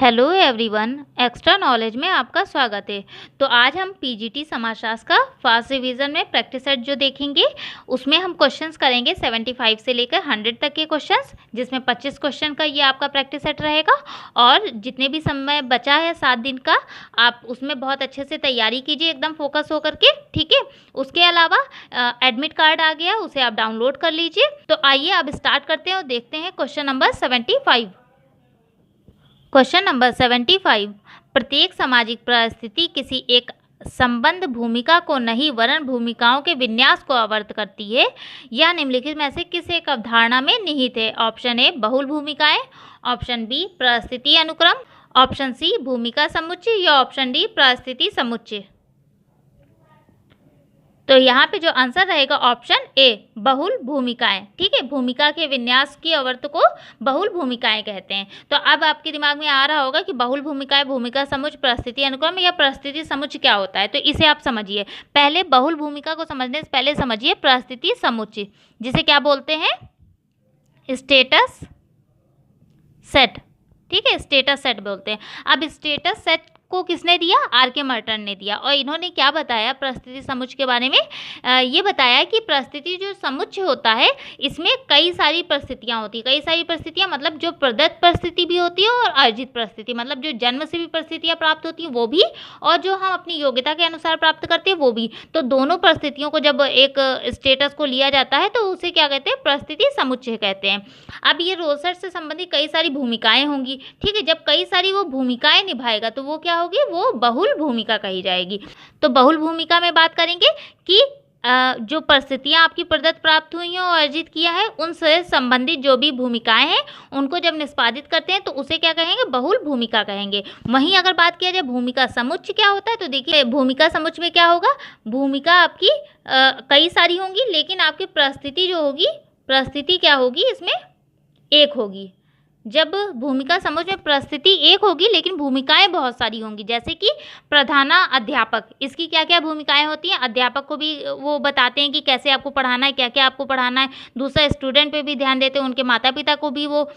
Hello everyone, extra knowledge में आपका स्वागत है। तो आज हम पीजीटी समाजशास्त्र का फर्स्ट रिवीजन में प्रैक्टिस सेट जो देखेंगे उसमें हम क्वेश्चंस करेंगे 75 से लेकर 100 तक के क्वेश्चंस, जिसमें 25 क्वेश्चन का ये आपका प्रैक्टिस सेट रहेगा। और जितने भी समय बचा है 7 दिन का, आप उसमें बहुत अच्छे से तैयारी कीजिए, एकदम फोकस होकर के, ठीक है। उसके अलावा एडमिट कार्ड आ गया, उसे आप डाउनलोड कर लीजिए। तो आइए अब स्टार्ट करते हैं और देखते हैं क्वेश्चन नंबर 75। क्वेश्चन नंबर 75, प्रत्येक सामाजिक परिस्थिति किसी एक संबंध भूमिका को नहीं वरन भूमिकाओं के विन्यास को आवर्त करती है। यह निम्नलिखित में से किस एक अवधारणा में निहित है? ऑप्शन ए बहुल भूमिकाएं, ऑप्शन बी परिस्थिति अनुक्रम, ऑप्शन सी भूमिका समुच्चय या ऑप्शन डी परिस्थिति समुच्चय। तो यहाँ पे जो आंसर रहेगा ऑप्शन ए बहुल भूमिकाएं, ठीक है। भूमिका के विन्यास की आवर्त को बहुल भूमिकाएं कहते हैं। तो अब आपके दिमाग में आ रहा होगा कि बहुल भूमिकाएं, भूमिका समुच्चय, परिस्थिति अनुक्रम या परिस्थिति समुच्चय क्या होता है। तो इसे आप समझिए। पहले बहुल भूमिका को समझने से पहले समझिए परिस्थिति समुच्चय, जिसे क्या बोलते हैं? स्टेटस सेट, ठीक है, स्टेटस सेट बोलते हैं। अब स्टेटस सेट को किसने दिया? आर के मर्टन ने दिया। और इन्होंने क्या बताया परिस्थिति समुच्चय के बारे में? ये बताया कि परिस्थिति जो समुच्चय होता है इसमें कई सारी परिस्थितियां होती है। कई सारी परिस्थितियां मतलब जो प्रदत्त परिस्थिति भी होती है और अर्जित परिस्थिति, मतलब जो जन्म से भी परिस्थितियां प्राप्त होती हैं वो भी, और जो हम अपनी योग्यता के अनुसार प्राप्त करते हैं वो भी। तो दोनों परिस्थितियों को जब एक स्टेटस को लिया जाता है तो उसे क्या कहते हैं? परिस्थिति समुच्चय कहते हैं। अब ये रोल सेट से संबंधित कई सारी भूमिकाएं होंगी, ठीक है। जब कई सारी वो भूमिकाएं निभाएगा तो वो क्या होगी? वो बहुल भूमिका कही जाएगी। तो बहुल भूमिका में बात करेंगे कि जो परिस्थितियां आपकी प्रदत्त प्राप्त हुई हैं और अर्जित किया है उनसे संबंधित जो भी भूमिकाएं हैं उनको जब निष्पादित करते हैं तो उसे क्या कहेंगे? बहुल भूमिका कहेंगे। वहीं अगर बात किया जाए भूमिका समुच्चय क्या होता है, तो देखिए भूमिका समुच्चय में क्या होगा? भूमिका आपकी कई सारी होंगी, लेकिन आपकी परिस्थिति जो होगी, परिस्थिति क्या होगी? इसमें एक होगी। जब भूमिका समुच्चय में परिस्थिति एक होगी लेकिन भूमिकाएं बहुत सारी होंगी, जैसे कि प्रधाना अध्यापक, इसकी क्या क्या भूमिकाएं होती हैं? अध्यापक को भी वो बताते हैं कि कैसे आपको पढ़ाना है, क्या क्या आपको पढ़ाना है। दूसरा, स्टूडेंट पे भी ध्यान देते हैं, उनके माता पिता को भी वो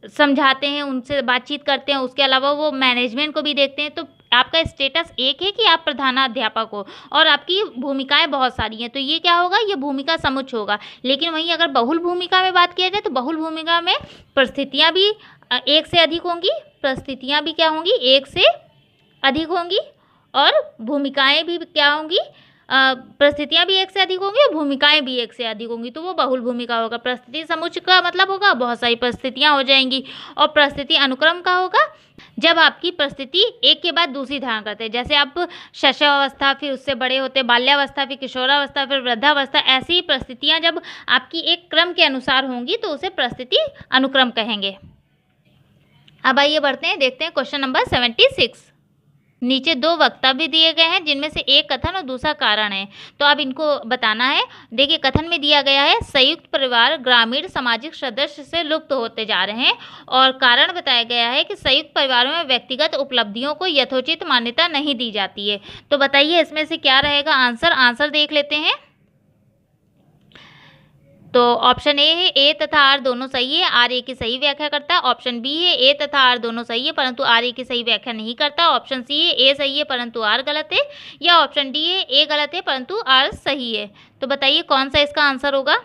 समझाते हैं, उनसे बातचीत करते हैं। उसके अलावा वो मैनेजमेंट को भी देखते हैं। तो आपका स्टेटस एक है कि आप प्रधानाध्यापक हो और आपकी भूमिकाएं बहुत सारी हैं, तो ये क्या होगा? ये भूमिका समुच्चय होगा। लेकिन वहीं अगर बहुल भूमिका में बात किया जाए तो बहुल भूमिका में परिस्थितियां भी एक से अधिक होंगी, परिस्थितियां भी क्या होंगी? एक से अधिक होंगी, और भूमिकाएं भी क्या होंगी? परिस्थितियां भी एक से अधिक होंगी और भूमिकाएं भी एक से अधिक होंगी, तो वो बहुल भूमिका होगा। परिस्थिति समुच्चय का मतलब होगा बहुत सारी परिस्थितियां हो जाएंगी। और परिस्थिति अनुक्रम का होगा जब आपकी परिस्थिति एक के बाद दूसरी धारण करते हैं, जैसे आप शैशवावस्था, फिर उससे बड़े होते बाल्यावस्था, फिर किशोरावस्था, फिर वृद्धावस्था, ऐसी ही परिस्थितियां जब आपकी एक क्रम के अनुसार होंगी तो उसे परिस्थिति अनुक्रम कहेंगे। अब आइए बढ़ते हैं, देखते हैं क्वेश्चन नंबर 76। नीचे 2 वक्तव्य दिए गए हैं जिनमें से एक कथन और दूसरा कारण है, तो अब इनको बताना है। देखिए कथन में दिया गया है संयुक्त परिवार ग्रामीण सामाजिक सदस्य से लुप्त होते जा रहे हैं, और कारण बताया गया है कि संयुक्त परिवारों में व्यक्तिगत उपलब्धियों को यथोचित मान्यता नहीं दी जाती है। तो बताइए इसमें से क्या रहेगा आंसर देख लेते हैं। तो ऑप्शन ए है ए तथा आर दोनों सही है, आर ए की सही व्याख्या करता है। ऑप्शन बी है ए तथा आर दोनों सही है परंतु आर ए की सही व्याख्या नहीं करता। ऑप्शन सी है ए सही है परंतु आर गलत है, या ऑप्शन डी है ए गलत है परंतु आर सही है। तो बताइए कौन सा इसका आंसर होगा।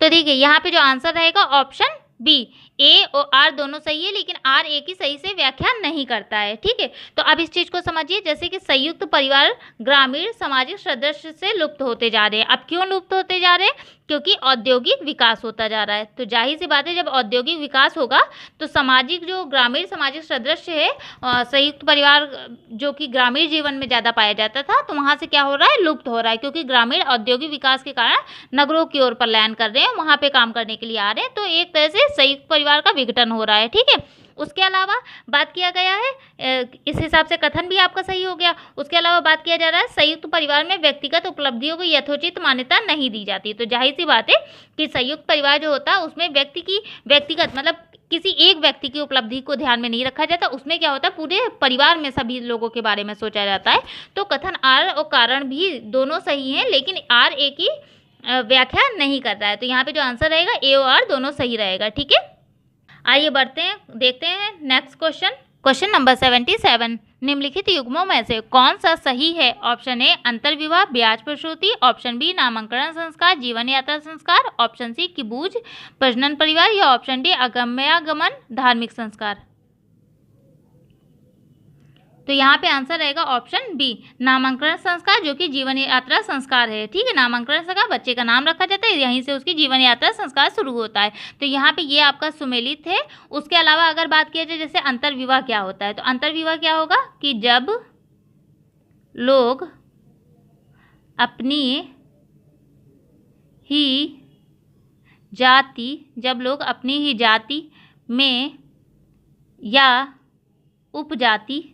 तो देखिए यहाँ पे जो आंसर रहेगा ऑप्शन बी, ए और आर दोनों सही है लेकिन आर ए की सही से व्याख्या नहीं करता है, ठीक है। तो अब इस चीज को समझिए, जैसे कि संयुक्त परिवार ग्रामीण सामाजिक सदस्य से लुप्त होते जा रहे हैं। अब क्यों लुप्त होते जा रहे हैं? क्योंकि औद्योगिक विकास होता जा रहा है। तो जाहिर सी बात है जब औद्योगिक विकास होगा तो सामाजिक जो ग्रामीण सामाजिक सदस्य है, संयुक्त परिवार जो कि ग्रामीण जीवन में ज़्यादा पाया जाता था, तो वहाँ से क्या हो रहा है? लुप्त हो रहा है, क्योंकि ग्रामीण औद्योगिक विकास के कारण नगरों की ओर पलायन कर रहे हैं, वहाँ पे काम करने के लिए आ रहे हैं। तो एक तरह से संयुक्त परिवार का विघटन हो रहा है, ठीक है। उसके अलावा बात किया गया है, इस हिसाब से कथन भी आपका सही हो गया। उसके अलावा बात किया जा रहा है संयुक्त परिवार में व्यक्तिगत उपलब्धियों को यथोचित मान्यता नहीं दी जाती। तो जाहिर सी बात है कि संयुक्त परिवार जो होता है उसमें व्यक्तिगत मतलब किसी एक व्यक्ति की उपलब्धि को ध्यान में नहीं रखा जाता, उसमें क्या होता है पूरे परिवार में सभी लोगों के बारे में सोचा जाता है। तो कथन आर और कारण भी दोनों सही हैं, लेकिन आर ए की व्याख्या नहीं कर रहा है। तो यहाँ पे जो आंसर रहेगा ए और आर दोनों सही रहेगा। ठीक है, आइए बढ़ते हैं, देखते हैं नेक्स्ट क्वेश्चन। क्वेश्चन नंबर 77, निम्नलिखित युग्मों में से कौन सा सही है? ऑप्शन ए अंतर्विवाह ब्याज प्रसूति, ऑप्शन बी नामकरण संस्कार जीवन यात्रा संस्कार, ऑप्शन सी किबूज प्रजनन परिवार, या ऑप्शन डी अगम्यागमन धार्मिक संस्कार। तो यहाँ पे आंसर रहेगा ऑप्शन बी नामकरण संस्कार, जो कि जीवन यात्रा संस्कार है। ठीक है, नामकरण संस्कार बच्चे का नाम रखा जाता है, यहीं से उसकी जीवन यात्रा संस्कार शुरू होता है। तो यहाँ पे ये आपका सुमेलित है। उसके अलावा अगर बात किया जाए जैसे अंतर्विवाह क्या होता है, तो अंतर्विवाह क्या होगा कि जब लोग अपनी ही जाति में या उपजाति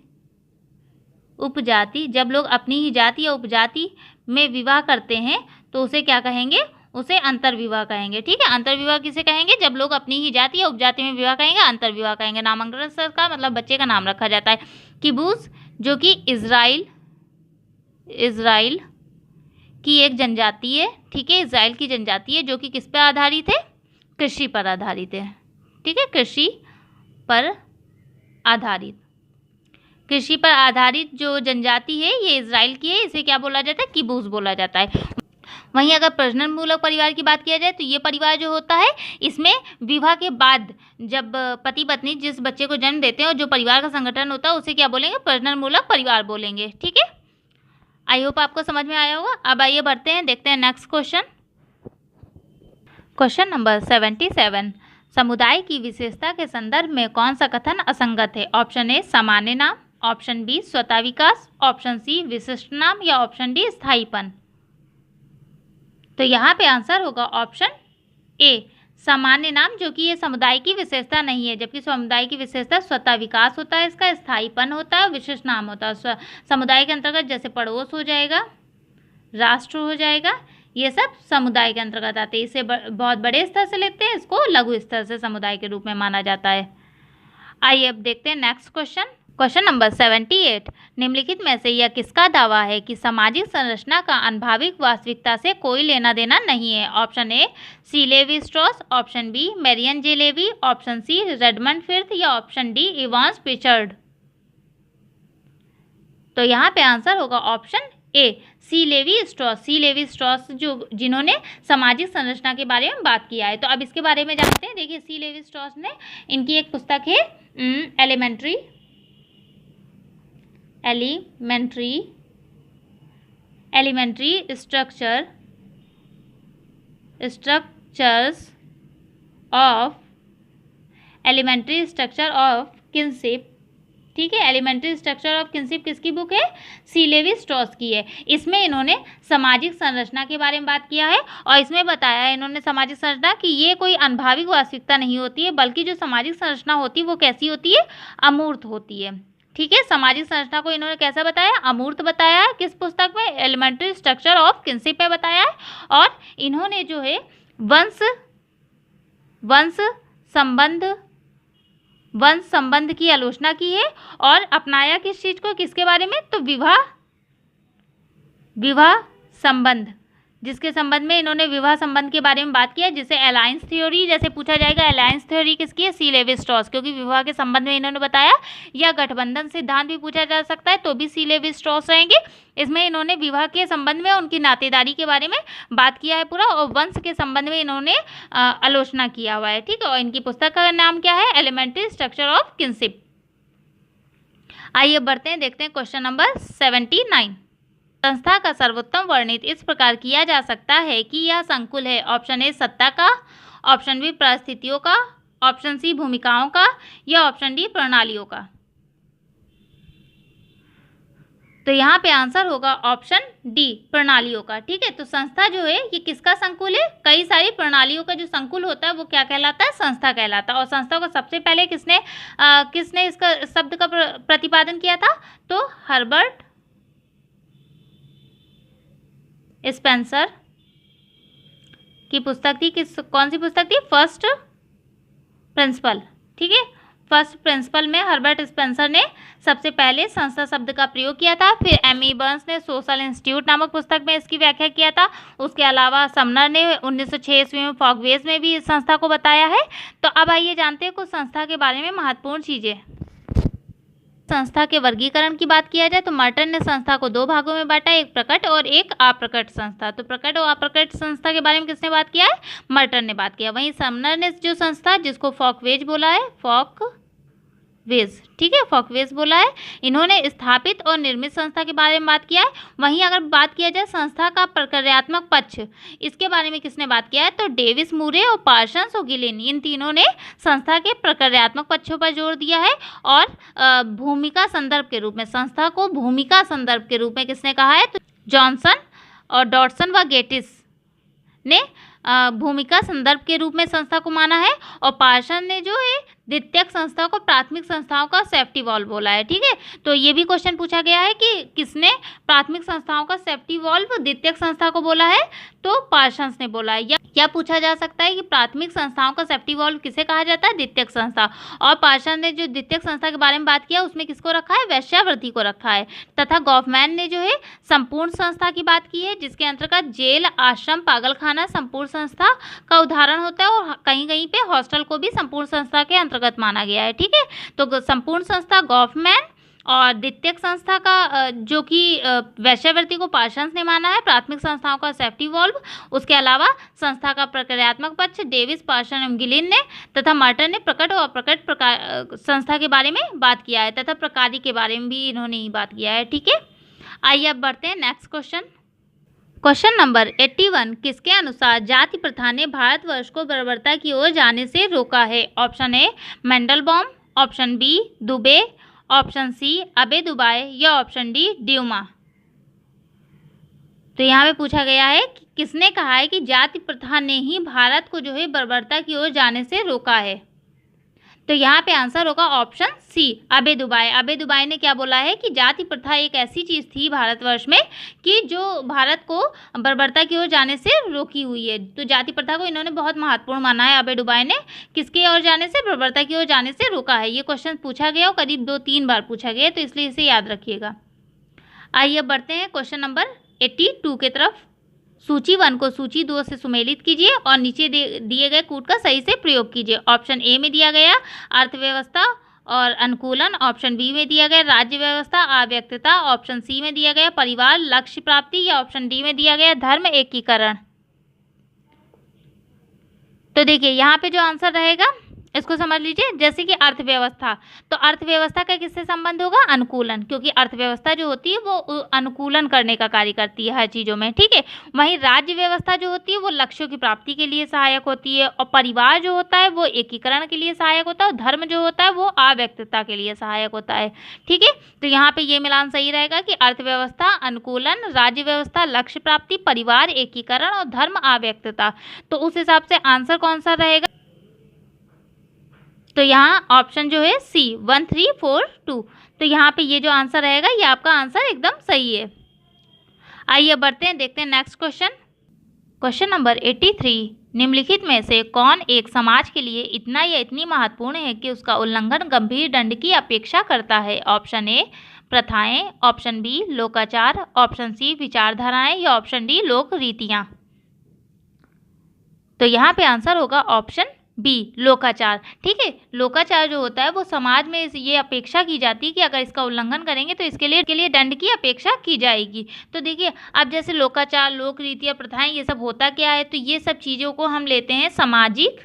जब लोग अपनी ही जाति या उपजाति में विवाह करते हैं तो उसे क्या कहेंगे? उसे अंतर्विवाह कहेंगे। ठीक है, अंतर्विवाह किसे कहेंगे? जब लोग अपनी ही जाति या उपजाति में विवाह कहेंगे, अंतर्विवाह कहेंगे। नामकरण संस्कार मतलब बच्चे का नाम रखा जाता है। किबूज जो कि इज़राइल की एक जनजाति है। ठीक है, इज़राइल की जनजाति है जो कि किस पर आधारित है? कृषि पर आधारित है। ठीक है, कृषि पर आधारित जो जनजाति है ये इज़राइल की है, इसे क्या बोला जाता है? किबूज बोला जाता है। वहीं अगर प्रजनन मूलक परिवार की बात किया जाए तो ये परिवार जो होता है इसमें विवाह के बाद जब पति पत्नी जिस बच्चे को जन्म देते हैं और जो परिवार का संगठन होता है उसे क्या बोलेंगे? प्रजनन मूलक परिवार बोलेंगे। ठीक है, आई होप आपको समझ में आया होगा। अब आइए बढ़ते हैं, देखते हैं नेक्स्ट क्वेश्चन। क्वेश्चन नंबर 77, समुदाय की विशेषता के संदर्भ में कौन सा कथन असंगत है? ऑप्शन ए सामान्य नाम, ऑप्शन बी स्वतः विकास, ऑप्शन सी विशिष्ट नाम, या ऑप्शन डी स्थायीपन। तो यहाँ पे आंसर होगा ऑप्शन ए सामान्य नाम, जो कि ये समुदाय की विशेषता नहीं है, जबकि समुदाय की विशेषता स्वतः विकास होता है, इसका स्थायीपन होता है, विशिष्ट नाम होता है। समुदाय के अंतर्गत जैसे पड़ोस हो जाएगा, राष्ट्र हो जाएगा, ये सब समुदाय के अंतर्गत आते हैं। इसे बहुत बड़े स्तर से लेते हैं, इसको लघु स्तर से समुदाय के रूप में माना जाता है। आइए अब देखते हैं नेक्स्ट क्वेश्चन। क्वेश्चन नंबर 78, निम्नलिखित में से यह किसका दावा है कि सामाजिक संरचना का अनुभाविक वास्तविकता से कोई लेना देना नहीं है? Option A C Levi Strauss, option B Marion J Levy, option C Redmond Firth, या ऑप्शन डी इवांस पिचर्ड। तो यहाँ पे आंसर होगा option A C Levi Strauss जो जिन्होंने सामाजिक संरचना के बारे में बात किया है। तो अब इसके बारे में जानते हैं। देखिए, सी लेवी स्ट्रॉस ने, इनकी एक पुस्तक है एलिमेंट्री स्ट्रक्चर ऑफ किनशिप। ठीक है, एलिमेंट्री स्ट्रक्चर ऑफ किनशिप किसकी बुक है? सी लेवी स्ट्रॉस की है। इसमें इन्होंने सामाजिक संरचना के बारे में बात किया है और इसमें बताया है इन्होंने सामाजिक संरचना कि ये कोई अनुभाविक वास्तविकता नहीं होती है, बल्कि जो सामाजिक संरचना होती है वो कैसी होती है? अमूर्त होती है। ठीक है, सामाजिक संरचना को इन्होंने कैसा बताया? अमूर्त बताया है। किस पुस्तक में? एलिमेंट्री स्ट्रक्चर ऑफ किनशिप में बताया है। और इन्होंने जो है वंश संबंध की आलोचना की है और अपनाया किस चीज को? किसके बारे में? तो विवाह संबंध, जिसके संबंध में इन्होंने विवाह संबंध के बारे में बात किया, जिसे अलायंस थ्योरी जैसे पूछा जाएगा। अलायंस थ्योरी किसकी है? सी लेवी स्ट्रॉस, क्योंकि विवाह के संबंध में इन्होंने बताया। या गठबंधन सिद्धांत भी पूछा जा सकता है, तो भी सी लेवी स्ट्रॉस रहेंगे। इसमें इन्होंने विवाह के संबंध में उनकी नातेदारी के बारे में बात किया है पूरा, और वंश के संबंध में इन्होंने आलोचना किया हुआ है। ठीक है, और इनकी पुस्तक का नाम क्या है? Elementary structure of kinship. आइए बढ़ते हैं, देखते हैं क्वेश्चन नंबर 79। संस्था का सर्वोत्तम वर्णित इस प्रकार किया जा सकता है कि यह संकुल है। ऑप्शन ए सत्ता का, ऑप्शन बी परिस्थितियों का, ऑप्शन सी भूमिकाओं का, या ऑप्शन डी प्रणालियों का। तो यहाँ पे आंसर होगा ऑप्शन डी प्रणालियों का। ठीक है, तो संस्था जो है ये किसका संकुल है? कई सारी प्रणालियों का जो संकुल होता है वो क्या कहलाता है? संस्था कहलाता है। और संस्था को सबसे पहले किसने इसका शब्द का प्रतिपादन किया था? तो हर्बर्ट स्पेंसर की पुस्तक थी। कौन सी पुस्तक थी? First principle. ठीक है, फर्स्ट प्रिंसिपल में हर्बर्ट स्पेंसर ने सबसे पहले संस्था शब्द का प्रयोग किया था। फिर एमी बर्न्स ने सोशल इंस्टीट्यूट नामक पुस्तक में इसकी व्याख्या किया था। उसके अलावा समनर ने 1906 ईस्वी में फॉकवेज में भी इस संस्था को बताया है। तो अब आइए जानते हैं कुछ संस्था के बारे में महत्वपूर्ण चीज़ें। संस्था के वर्गीकरण की बात किया जाए तो मर्टन ने संस्था को दो भागों में बांटा, एक प्रकट और एक अप्रकट संस्था। तो प्रकट और अप्रकट संस्था के बारे में किसने बात किया है? मर्टन ने बात किया। वहीं समनर ने जो संस्था जिसको फॉकवेज बोला है, फॉकवेज, ठीक है, फॉकवेज बोला है, इन्होंने स्थापित और निर्मित संस्था के बारे में बात किया है। वहीं अगर बात किया जाए संस्था का प्रक्रियात्मक पक्ष, इसके बारे में किसने बात किया है? तो डेविस, मूरे और पार्सन्स और गिलिन, इन तीनों ने संस्था के प्रक्रियात्मक पक्षों पर जोर दिया है। और भूमिका संदर्भ के रूप में, संस्था को भूमिका संदर्भ के रूप में किसने कहा है? तो जॉनसन और डॉटसन व गेटिस ने भूमिका संदर्भ के रूप में संस्था को माना है। और पार्सन ने जो है द्वितीयक संस्था को प्राथमिक संस्थाओं का सेफ्टी वॉल्व बोला है, ठीक है। तो ये भी क्वेश्चन पूछा गया है कि किसने प्राथमिक संस्थाओं का सेफ्टी वॉल्व द्वितीयक संस्था को बोला है? तो पार्सन्स ने बोला है। या पूछा जा सकता है कि प्राथमिक संस्थाओं का सेफ्टी वॉल्व किसे कहा जाता है? द्वितीयक संस्था। और पार्सन ने जो द्वितीयक संस्था के बारे में बात किया उसमें किसको रखा है? वेश्यावृत्ति को रखा है। तथा गॉफमैन ने जो है संपूर्ण संस्था की बात की है, जिसके अंतर्गत जेल, आश्रम, पागलखाना संपूर्ण संस्था का उदाहरण होता है। और कहीं कहीं पे हॉस्टल को भी संपूर्ण संस्था के अंतर्गत माना गया है, ठीक है। तो संपूर्ण संस्था गॉफमैन और द्वितीयक संस्था का जो कि वेश्यावृत्ति को पार्सन्स ने माना है, प्राथमिक संस्थाओं का सेफ्टी वॉल्व, उसके अलावा संस्था का प्रक्रियात्मक पक्ष डेविस, पार्सन एवं गिलिन ने, तथा मर्टन ने प्रकट और अप्रकट संस्था के बारे में बात किया है, तथा प्रकारी के बारे में भी इन्होंने ही बात किया है, ठीक है। आइए अब बढ़ते हैं नेक्स्ट क्वेश्चन। क्वेश्चन नंबर 81, किसके अनुसार जाति प्रथा ने भारतवर्ष को बर्बरता की ओर जाने से रोका है? Option A Mandelbaum, option B Dubey, option C Abbe Dubois या ऑप्शन डी ड्यूमा। तो यहाँ पे पूछा गया है कि किसने कहा है कि जाति प्रथा ने ही भारत को जो है बर्बरता की ओर जाने से रोका है? तो यहाँ पे आंसर होगा ऑप्शन सी अबे दुबाई। अबे दुबाई ने क्या बोला है कि जाति प्रथा एक ऐसी चीज़ थी भारतवर्ष में कि जो भारत को बर्बरता की ओर जाने से रोकी हुई है। तो जाति प्रथा को इन्होंने बहुत महत्वपूर्ण माना है। अबे दुबाई ने किसके ओर जाने से? बर्बरता की ओर जाने से रोका है। ये क्वेश्चन पूछा गया और करीब 2-3 बार पूछा गया, तो इसलिए इसे याद रखिएगा। आइए बढ़ते हैं क्वेश्चन नंबर 82 की तरफ। सूची 1 को सूची 2 से सुमेलित कीजिए और नीचे दिए गए कूट का सही से प्रयोग कीजिए। ऑप्शन ए में दिया गया अर्थव्यवस्था और अनुकूलन, ऑप्शन बी में दिया गया राज्य व्यवस्था अव्यक्तता, ऑप्शन सी में दिया गया परिवार लक्ष्य प्राप्ति या ऑप्शन डी में दिया गया धर्म एकीकरण। तो देखिए यहाँ पे जो आंसर रहेगा इसको समझ लीजिए। जैसे कि अर्थव्यवस्था, तो अर्थव्यवस्था का किससे संबंध होगा? अनुकूलन, क्योंकि अर्थव्यवस्था जो होती है वो अनुकूलन करने का कार्य करती है हर चीज़ों में, ठीक है। वहीं राज्य व्यवस्था जो होती है वो लक्ष्यों की प्राप्ति के लिए सहायक होती है, और परिवार जो होता है वो एकीकरण के लिए सहायक होता है, और धर्म जो होता है वो अव्यक्तता के लिए सहायक होता है, ठीक है। तो यहाँ पे ये मिलान सही रहेगा कि अर्थव्यवस्था अनुकूलन, राज्य व्यवस्था लक्ष्य प्राप्ति, परिवार एकीकरण और धर्म अव्यक्तता। तो उस हिसाब से आंसर कौन सा रहेगा? तो यहाँ ऑप्शन जो है सी 1, 3, 4, 2। तो यहाँ पे ये जो आंसर रहेगा ये आपका आंसर एकदम सही है। आइए बढ़ते हैं, देखते हैं नेक्स्ट क्वेश्चन। क्वेश्चन नंबर 83, निम्नलिखित में से कौन एक समाज के लिए इतना या इतनी महत्वपूर्ण है कि उसका उल्लंघन गंभीर दंड की अपेक्षा करता है? ऑप्शन ए प्रथाएं, ऑप्शन बी लोकाचार, ऑप्शन सी विचारधाराएं या ऑप्शन डी लोक रीतियाँ। तो यहाँ पे आंसर होगा ऑप्शन बी लोकाचार, ठीक है। लोकाचार जो होता है वो समाज में ये अपेक्षा की जाती है कि अगर इसका उल्लंघन करेंगे तो इसके लिए दंड की अपेक्षा की जाएगी। तो देखिए अब जैसे लोकाचार, लोक रीतियाँ, प्रथाएं, ये सब होता क्या है? तो ये सब चीज़ों को हम लेते हैं सामाजिक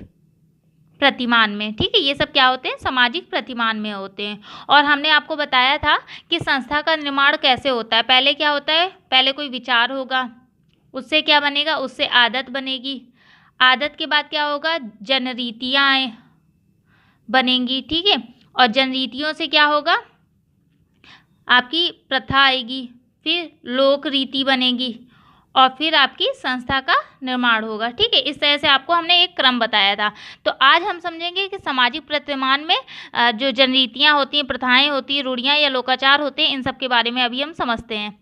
प्रतिमान में, ठीक है। ये सब क्या होते हैं? सामाजिक प्रतिमान में होते हैं। और हमने आपको बताया था कि संस्था का निर्माण कैसे होता है। पहले क्या होता है? पहले कोई विचार होगा, उससे क्या बनेगा? उससे आदत बनेगी, आदत के बाद क्या होगा? जनरीतियाँ बनेंगी, ठीक है। और जनरीतियों से क्या होगा? आपकी प्रथा आएगी, फिर लोक रीति बनेगी और फिर आपकी संस्था का निर्माण होगा, ठीक है। इस तरह से आपको हमने एक क्रम बताया था। तो आज हम समझेंगे कि सामाजिक प्रतिमान में जो जनरीतियाँ होती हैं, प्रथाएं होती हैं, रूढ़ियाँ या लोकाचार होते हैं, इन सब के बारे में अभी हम समझते हैं।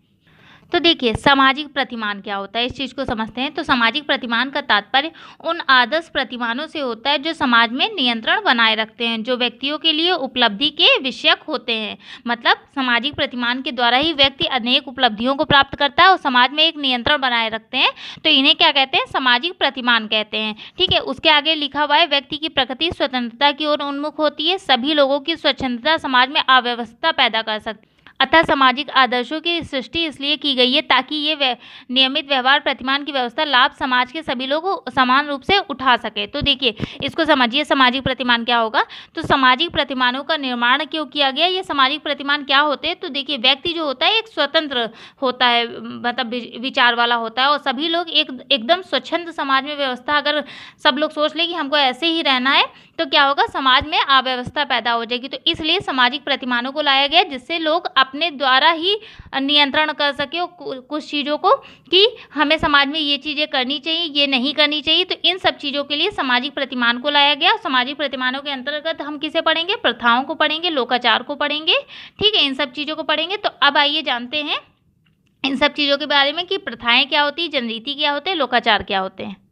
तो देखिए सामाजिक प्रतिमान क्या होता है, इस चीज़ को समझते हैं। तो सामाजिक प्रतिमान का तात्पर्य उन आदर्श प्रतिमानों से होता है जो समाज में नियंत्रण बनाए रखते हैं, जो व्यक्तियों के लिए उपलब्धि के विषयक होते हैं। मतलब सामाजिक प्रतिमान के द्वारा ही व्यक्ति अनेक उपलब्धियों को प्राप्त करता है और समाज में एक नियंत्रण बनाए रखते हैं, तो इन्हें क्या कहते हैं, सामाजिक प्रतिमान कहते हैं। ठीक है, उसके आगे लिखा हुआ है व्यक्ति की प्रकृति स्वतंत्रता की ओर उन्मुख होती है, सभी लोगों की स्वतंत्रता समाज में अव्यवस्था पैदा कर सकती है। अतः सामाजिक आदर्शों की सृष्टि इसलिए की गई है ताकि ये नियमित व्यवहार प्रतिमान की व्यवस्था लाभ समाज के सभी लोग समान रूप से उठा सके। तो देखिए इसको समझिए, सामाजिक प्रतिमान क्या होगा। तो सामाजिक प्रतिमानों का निर्माण क्यों किया गया, ये सामाजिक प्रतिमान क्या होते हैं। तो देखिए व्यक्ति जो होता है एक स्वतंत्र होता है, मतलब विचार वाला होता है, और सभी लोग एकदम स्वच्छंद समाज में व्यवस्था, अगर सब लोग सोच ले कि हमको ऐसे ही रहना है तो क्या होगा, समाज में अव्यवस्था पैदा हो जाएगी। तो इसलिए सामाजिक प्रतिमानों को लाया गया जिससे लोग अपने द्वारा ही नियंत्रण कर सके कुछ चीज़ों को, कि हमें समाज में ये चीज़ें करनी चाहिए, ये नहीं करनी चाहिए। तो इन सब चीज़ों के लिए सामाजिक प्रतिमान को लाया गया। सामाजिक प्रतिमानों के अंतर्गत हम किसे पढ़ेंगे, प्रथाओं को पढ़ेंगे, लोकाचार को पढ़ेंगे। ठीक है, इन सब चीज़ों को पढ़ेंगे। तो अब आइए जानते हैं इन सब चीज़ों के बारे में कि प्रथाएं क्या होती है, जनरीति क्या होते हैं, लोकाचार क्या होते हैं।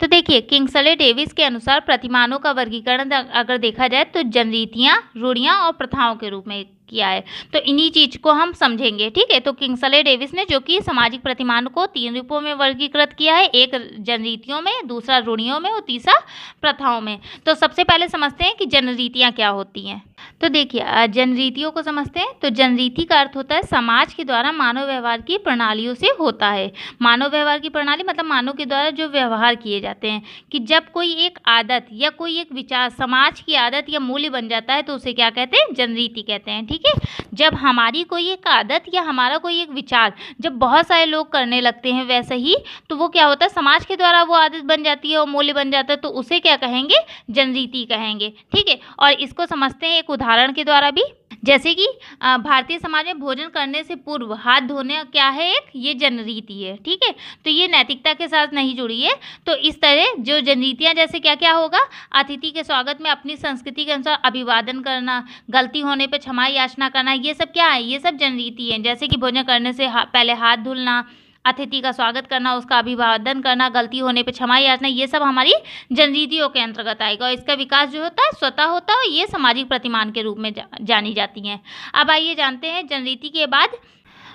तो देखिए किंग्सले डेविस के अनुसार प्रतिमानों का वर्गीकरण अगर देखा जाए तो जनरीतियाँ, रूढ़ियाँ और प्रथाओं के रूप में किया है। तो इन्हीं चीज को हम समझेंगे। ठीक है, तो किंग्सले डेविस ने जो कि सामाजिक प्रतिमान को 3 रूपों में वर्गीकृत किया है, एक जनरीतियों में, दूसरा रूढ़ियों में और तीसरा प्रथाओं में। तो सबसे पहले समझते हैं कि जनरीतियाँ क्या होती हैं। तो देखिए जनरीतियों को समझते हैं। तो जनरीति का अर्थ होता है समाज के द्वारा मानव व्यवहार की प्रणालियों से होता है। मानव व्यवहार की प्रणाली मतलब मानव के द्वारा जो व्यवहार किए जाते हैं, कि जब कोई एक आदत या कोई एक विचार समाज की आदत या मूल्य बन जाता है तो उसे क्या कहते हैं, जनरीति कहते हैं। ठीक है, जब हमारी कोई एक आदत या हमारा कोई एक विचार जब बहुत सारे लोग करने लगते हैं वैसे ही, तो वो क्या होता है, समाज के द्वारा वो आदत बन जाती है और मूल्य बन जाता है, तो उसे क्या कहेंगे, जनरीति कहेंगे। ठीक है, और इसको समझते हैं एक उदाहरण के द्वारा भी। जैसे कि भारतीय समाज में भोजन करने से पूर्व हाथ धोने क्या है, एक ये जनरीति है। ठीक है, तो ये नैतिकता के साथ नहीं जुड़ी है। तो इस तरह जो जनरीतियाँ, जैसे क्या क्या होगा, अतिथि के स्वागत में अपनी संस्कृति के अनुसार अभिवादन करना, गलती होने पर क्षमा याचना करना, ये सब क्या है, ये सब जनरीति है। जैसे कि भोजन करने से पहले हाथ धुलना, अतिथि का स्वागत करना, उसका अभिवादन करना, गलती होने पे क्षमा याचना, ये सब हमारी जनरीतियों के अंतर्गत आएगा। और इसका विकास जो होता है स्वतः होता है और ये सामाजिक प्रतिमान के रूप में जानी जाती हैं। अब आइए जानते हैं जनरीति के बाद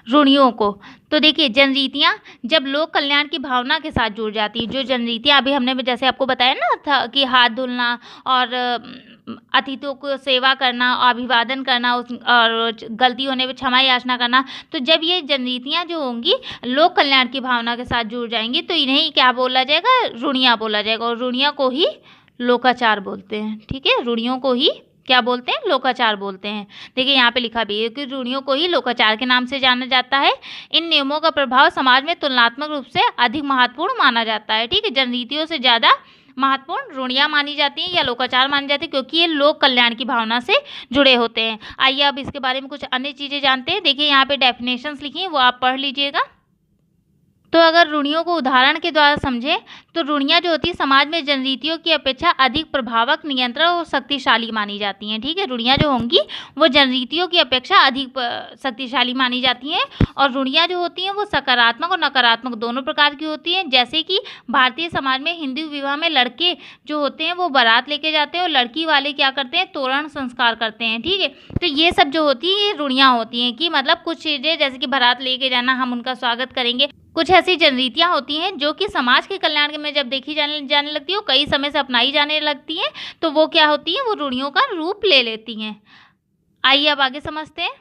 रूढ़ियों को। तो देखिए जनरीतियाँ जब लोक कल्याण की भावना के साथ जुड़ जाती हैं, जो जनरीतियाँ अभी हमने जैसे आपको बताया ना था कि हाथ धुलना और अतिथियों को सेवा करना, अभिवादन करना, और गलती होने पर क्षमा याचना करना, तो जब ये जनरीतियाँ जो होंगी लोक कल्याण की भावना के साथ जुड़ जाएंगी तो इन्हें क्या बोला जाएगा, रूढ़ियाँ बोला जाएगा। और रूढ़ियाँ को ही लोकाचार बोलते हैं। ठीक है, रूढ़ियों को ही क्या बोलते हैं, लोकाचार बोलते हैं। देखिए यहाँ पे लिखा भी है कि रूढ़ियों को ही लोकाचार के नाम से जाना जाता है। इन नियमों का प्रभाव समाज में तुलनात्मक रूप से अधिक महत्वपूर्ण माना जाता है। ठीक है, जनरीतियों से ज़्यादा महत्वपूर्ण रूढ़ियाँ मानी जाती हैं या लोकाचार मानी जाती है, क्योंकि ये लोक कल्याण की भावना से जुड़े होते हैं। आइए अब इसके बारे में कुछ अन्य चीज़ें जानते हैं। देखिए यहाँ पे डेफिनेशंस लिखी हैं, वो आप पढ़ लीजिएगा। तो अगर रूढ़ियों को उदाहरण के द्वारा समझें तो रूढ़ियाँ जो होती है समाज में जनरीतियों की अपेक्षा अधिक प्रभावक, नियंत्रण और शक्तिशाली मानी जाती हैं। ठीक है, रूढ़ियाँ जो होंगी वो जनरीतियों की अपेक्षा अधिक शक्तिशाली मानी जाती हैं। और रूढ़ियाँ जो होती हैं वो सकारात्मक और नकारात्मक दोनों प्रकार की होती हैं। जैसे कि भारतीय समाज में हिंदू विवाह में लड़के जो होते हैं वो बारात लेके जाते हैं और लड़की वाले क्या करते हैं, तोरण संस्कार करते हैं। ठीक है, तो ये सब जो होती है ये रूढ़ियाँ होती हैं कि मतलब कुछ चीज़ें जैसे कि बारात लेके जाना, हम उनका स्वागत करेंगे। कुछ ऐसी जनरीतियाँ होती हैं जो कि समाज के कल्याण में जब देखी जाने लगती है, कई समय से अपनाई जाने लगती हैं, तो वो क्या होती हैं, वो रूढ़ियों का रूप ले लेती हैं। आइए अब आगे समझते हैं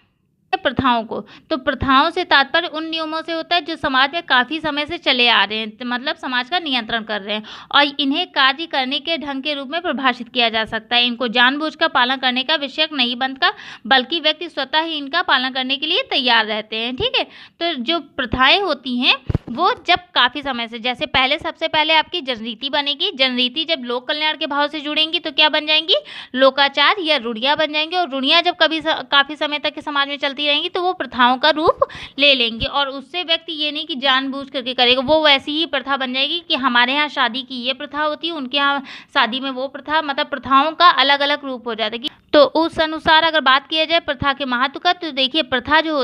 प्रथाओं को। तो प्रथाओं से तात्पर्य उन नियमों से होता है जो समाज में काफ़ी समय से चले आ रहे हैं, मतलब समाज का नियंत्रण कर रहे हैं, और इन्हें कार्य करने के ढंग के रूप में परिभाषित किया जा सकता है। इनको जानबूझकर पालन करने का विषय नहीं बनता, बल्कि व्यक्ति स्वतः ही इनका पालन करने के लिए तैयार रहते हैं। ठीक है, तो जो प्रथाएं होती हैं वो जब काफ़ी समय से, जैसे पहले सबसे पहले आपकी जनरीति बनेगी, जनरीति जब लोक कल्याण के भाव से जुड़ेंगी तो क्या बन जाएंगी, लोकाचार या रूढ़ियाँ बन जाएंगी। और रूढ़ियाँ जब काफ़ी समय तक के समाज में चलती रहेंगी तो वो प्रथाओं का रूप ले लेंगे। और उससे व्यक्ति ये नहीं कि जानबूझ करके करेगा, वो वैसी ही प्रथा बन जाएगी कि हमारे यहाँ शादी की ये प्रथा होती है, उनके यहाँ शादी में वो प्रथा, मतलब प्रथाओं का अलग अलग रूप हो जाता है। तो उस अनुसार अगर बात किया जाए प्रथा के महत्व का, तो देखिए प्रथाएं जो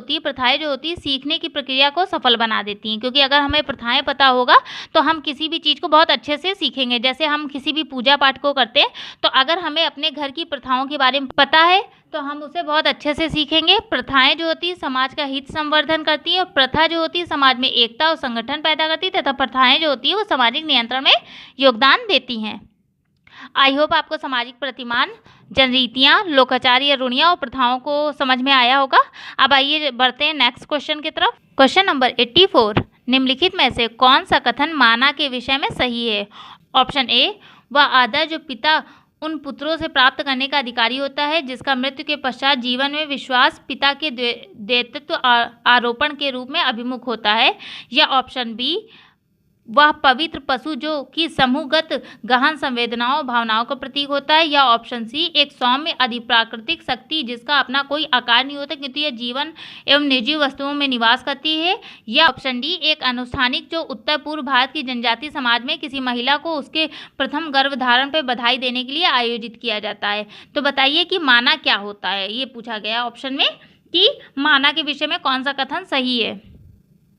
होती है सीखने की प्रक्रिया को सफल बना देती हैं, क्योंकि अगर हमें प्रथाएं पता होगा तो हम किसी भी चीज़ को बहुत अच्छे से सीखेंगे। जैसे हम किसी भी पूजा पाठ को करते हैं, तो अगर हमें अपने घर की प्रथाओं के बारे में पता है तो हम उसे बहुत अच्छे से सीखेंगे। प्रथाएं जो होती है समाज का हित संवर्धन करती हैं, और प्रथा जो होती है समाज में एकता और संगठन पैदा करती है, तथा प्रथाएं जो होती है वो सामाजिक नियंत्रण में योगदान देती हैं। आई होप आपको सामाजिक प्रतिमान, जनरीतियाँ, लोकाचार या रूढ़ियाँ और प्रथाओं को समझ में आया होगा। अब आइए बढ़ते हैं नेक्स्ट क्वेश्चन की तरफ। क्वेश्चन नंबर 84, निम्नलिखित में से कौन सा कथन माना के विषय में सही है? ऑप्शन ए, वह आदर जो पिता उन पुत्रों से प्राप्त करने का अधिकारी होता है जिसका मृत्यु के पश्चात जीवन में विश्वास पिता के देयत्व आरोपण के रूप में अभिमुख होता है। या ऑप्शन बी, वह पवित्र पशु जो कि समूहगत गहन संवेदनाओं भावनाओं का प्रतीक होता है। या ऑप्शन सी, एक सौम्य अधिप्राकृतिक शक्ति जिसका अपना कोई आकार नहीं होता किंतु यह जीवन एवं निर्जीव वस्तुओं में निवास करती है। या ऑप्शन डी, एक अनुष्ठानिक जो उत्तर पूर्व भारत की जनजातीय समाज में किसी महिला को उसके प्रथम गर्भधारण पर बधाई देने के लिए आयोजित किया जाता है। तो बताइए कि माना क्या होता है, ये पूछा गया ऑप्शन में कि माना के विषय में कौन सा कथन सही है।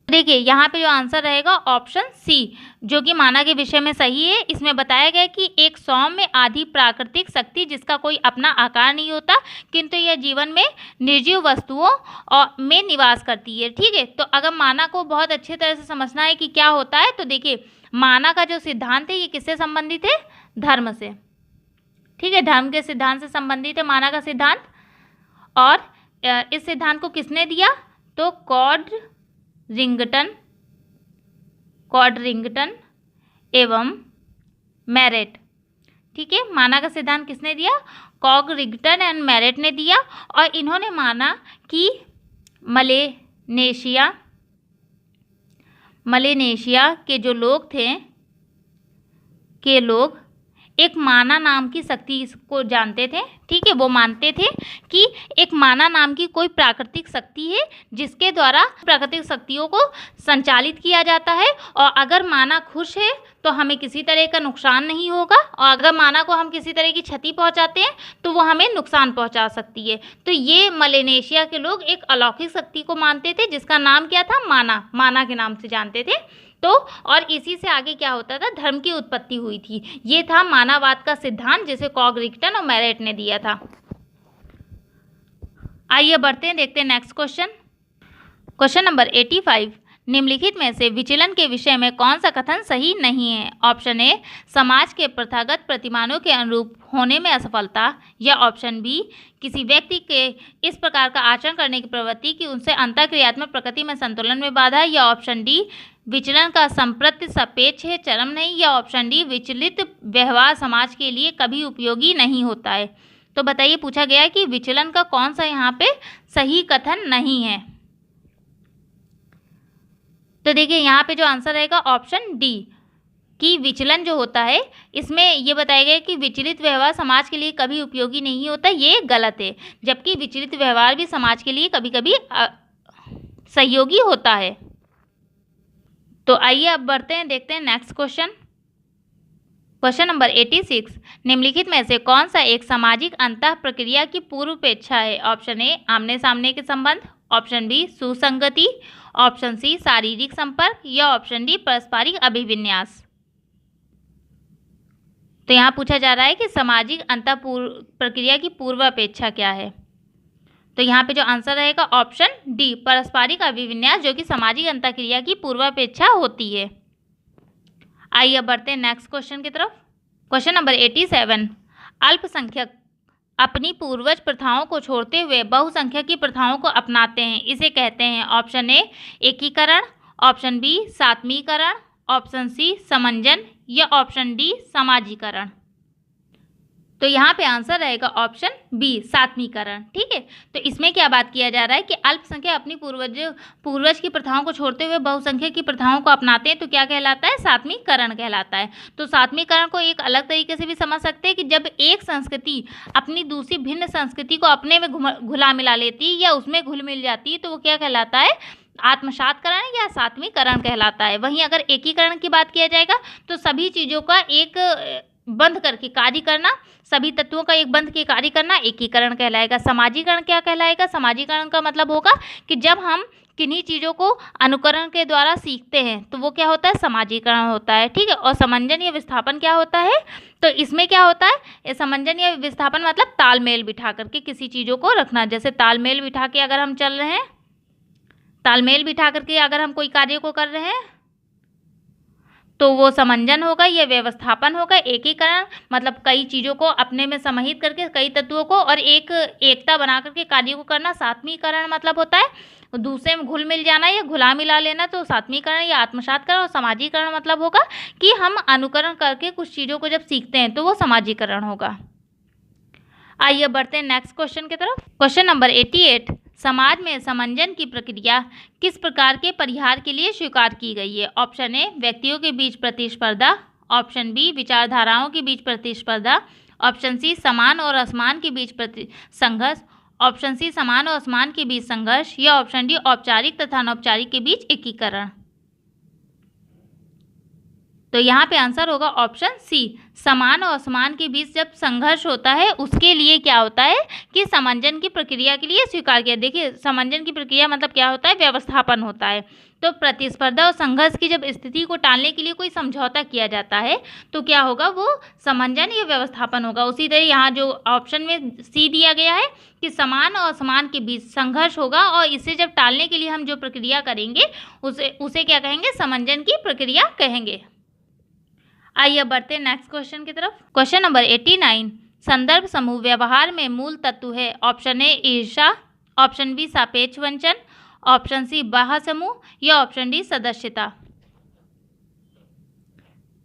देखिए यहाँ पे जो आंसर रहेगा ऑप्शन सी, जो कि माना के विषय में सही है। इसमें बताया गया कि एक सौम्य आदि प्राकृतिक शक्ति जिसका कोई अपना आकार नहीं होता किंतु यह जीवन में निर्जीव वस्तुओं और में निवास करती है। ठीक है, तो अगर माना को बहुत अच्छे तरह से समझना है कि क्या होता है, तो देखिए माना का जो सिद्धांत है ये किससे संबंधित है? धर्म से। ठीक है, धर्म के सिद्धांत से संबंधित है माना का सिद्धांत। और इस सिद्धांत को किसने दिया? तो कॉडरिंगटन एवं मैरेट। ठीक है, माना का सिद्धांत किसने दिया? कॉडरिंगटन एंड मैरेट ने दिया। और इन्होंने माना कि मलेनेशिया के जो लोग थे के लोग एक माना नाम की शक्ति को जानते थे। ठीक है, वो मानते थे कि एक माना नाम की कोई प्राकृतिक शक्ति है जिसके द्वारा प्राकृतिक शक्तियों को संचालित किया जाता है, और अगर माना खुश है तो हमें किसी तरह का नुकसान नहीं होगा, और अगर माना को हम किसी तरह की क्षति पहुंचाते हैं तो वो हमें नुकसान पहुंचा सकती है। तो ये मलेनेशिया के लोग एक अलौकिक शक्ति को मानते थे जिसका नाम क्या था? माना के नाम से जानते थे। तो और इसी से आगे क्या होता था? धर्म की उत्पत्ति हुई थी। ये था मानववाद का सिद्धांत जिसे कॉडरिंगटन और मैरेट ने दिया था। आइए बढ़ते हैं, देखते हैं नेक्स्ट क्वेश्चन। क्वेश्चन नंबर 85, निम्नलिखित में से विचलन के विषय में कौन सा कथन सही नहीं है? ऑप्शन ए, समाज के प्रथागत प्रतिमानों के अनुरूप होने में असफलता। या ऑप्शन बी, किसी व्यक्ति के इस प्रकार का आचरण करने की प्रवृत्ति कि उनसे अंतःक्रियात्मक प्रकृति में संतुलन में बाधा है। या ऑप्शन डी, विचलन का संप्रति सापेक्ष है, चरम नहीं। या ऑप्शन डी, विचलित व्यवहार समाज के लिए कभी उपयोगी नहीं होता है। तो बताइए, पूछा गया है कि विचलन का कौन सा यहाँ पे सही कथन नहीं है? तो देखिए यहाँ पे जो आंसर रहेगा ऑप्शन डी, कि विचलन जो होता है इसमें ये बताया गया है कि विचलित व्यवहार समाज के लिए कभी उपयोगी नहीं होता, ये गलत है। जबकि विचलित व्यवहार भी समाज के लिए कभी कभी सहयोगी होता है। तो आइए अब बढ़ते हैं, देखते हैं नेक्स्ट क्वेश्चन। क्वेश्चन नंबर 86, निम्नलिखित में से कौन सा एक सामाजिक अंतः प्रक्रिया की पूर्वापेक्षा है? ऑप्शन ए, आमने सामने के संबंध। ऑप्शन बी, सुसंगति। ऑप्शन सी, शारीरिक संपर्क। या ऑप्शन डी, पारस्परिक अभिविन्यास। तो यहाँ पूछा जा रहा है कि सामाजिक अंतः प्रक्रिया की पूर्वापेक्षा क्या है? तो यहाँ पे जो आंसर रहेगा ऑप्शन डी, पारस्परिक अभिविन्यास, जो कि सामाजिक अंतःक्रिया की पूर्वापेक्षा होती है। आइए बढ़ते हैं नेक्स्ट क्वेश्चन की तरफ। क्वेश्चन नंबर 87, अल्पसंख्यक अपनी पूर्वज प्रथाओं को छोड़ते हुए बहुसंख्यक की प्रथाओं को अपनाते हैं, इसे कहते हैं। ऑप्शन ए, एकीकरण। ऑप्शन बी, सात्मीकरण। ऑप्शन सी, समंजन। या ऑप्शन डी, समाजीकरण। तो यहाँ पे आंसर रहेगा ऑप्शन बी, सात्मीकरण। ठीक है, तो इसमें क्या बात किया जा रहा है कि अल्पसंख्यक अपनी पूर्वज की प्रथाओं को छोड़ते हुए बहुसंख्यक की प्रथाओं को अपनाते हैं, तो क्या कहलाता है? सात्मीकरण कहलाता है। तो सात्मीकरण को एक अलग तरीके से भी समझ सकते हैं कि जब एक संस्कृति अपनी दूसरी भिन्न संस्कृति को अपने में घुला मिला लेती या उसमें घुल मिल जाती, तो वो क्या कहलाता है? आत्मसात्करण या सात्मीकरण कहलाता है। वहीं अगर एकीकरण की बात किया जाएगा तो सभी चीज़ों का एक बंध करके कार्य करना, सभी तत्वों का एक बंध के कार्य करना एकीकरण कहलाएगा। समाजीकरण क्या कहलाएगा? समाजीकरण का मतलब होगा कि जब हम किन्हीं चीज़ों को अनुकरण के द्वारा सीखते हैं तो वो क्या होता है? समाजीकरण होता है, ठीक है। और समंजन या विस्थापन क्या होता है? तो इसमें क्या होता है? समंजन या विस्थापन मतलब तालमेल बिठा करके किसी चीज़ों को रखना। जैसे तालमेल बिठा के अगर हम चल रहे हैं, तालमेल बिठा करके अगर हम कोई कार्य को कर रहे हैं तो वो समंजन होगा, ये व्यवस्थापन होगा। एकीकरण मतलब कई चीज़ों को अपने में समाहित करके, कई तत्वों को और एक एकता बना करके कार्य को करना। सात्मीकरण मतलब होता है दूसरे में घुल मिल जाना या घुला मिला लेना, तो सात्मीकरण या आत्मसातकरण। और समाजीकरण मतलब होगा कि हम अनुकरण करके कुछ चीज़ों को जब सीखते हैं तो वो समाजीकरण होगा। आइए बढ़ते हैं नेक्स्ट क्वेश्चन की तरफ। क्वेश्चन नंबर 88, समाज में समंजन की प्रक्रिया किस प्रकार के परिहार के लिए स्वीकार की गई है? ऑप्शन ए व्यक्तियों के बीच प्रतिस्पर्धा, ऑप्शन बी विचारधाराओं के बीच प्रतिस्पर्धा, ऑप्शन सी समान और असमान के बीच संघर्ष, ऑप्शन सी समान और असमान के बीच संघर्ष, या ऑप्शन डी औपचारिक तथा अनौपचारिक के बीच एकीकरण। तो यहाँ पे आंसर होगा ऑप्शन सी, समान और असमान के बीच जब संघर्ष होता है उसके लिए क्या होता है कि समंजन की प्रक्रिया के लिए स्वीकार किया। देखिए समंजन की प्रक्रिया मतलब क्या होता है? व्यवस्थापन होता है। तो प्रतिस्पर्धा और संघर्ष की जब स्थिति को टालने के लिए कोई समझौता किया जाता है तो क्या होगा? वो समंजन या व्यवस्थापन होगा। उसी तरह यहाँ जो ऑप्शन में सी दिया गया है कि समान और असमान के बीच संघर्ष होगा और इसे जब टालने के लिए हम जो प्रक्रिया करेंगे उसे क्या कहेंगे? समंजन की प्रक्रिया कहेंगे। आइए बढ़ते हैं नेक्स्ट क्वेश्चन की तरफ। क्वेश्चन नंबर 89, संदर्भ समूह व्यवहार में मूल तत्व है। ऑप्शन ए ईर्ष्या, ऑप्शन बी सापेक्ष वंचन, ऑप्शन सी बाह्य समूह, या ऑप्शन डी सदस्यता।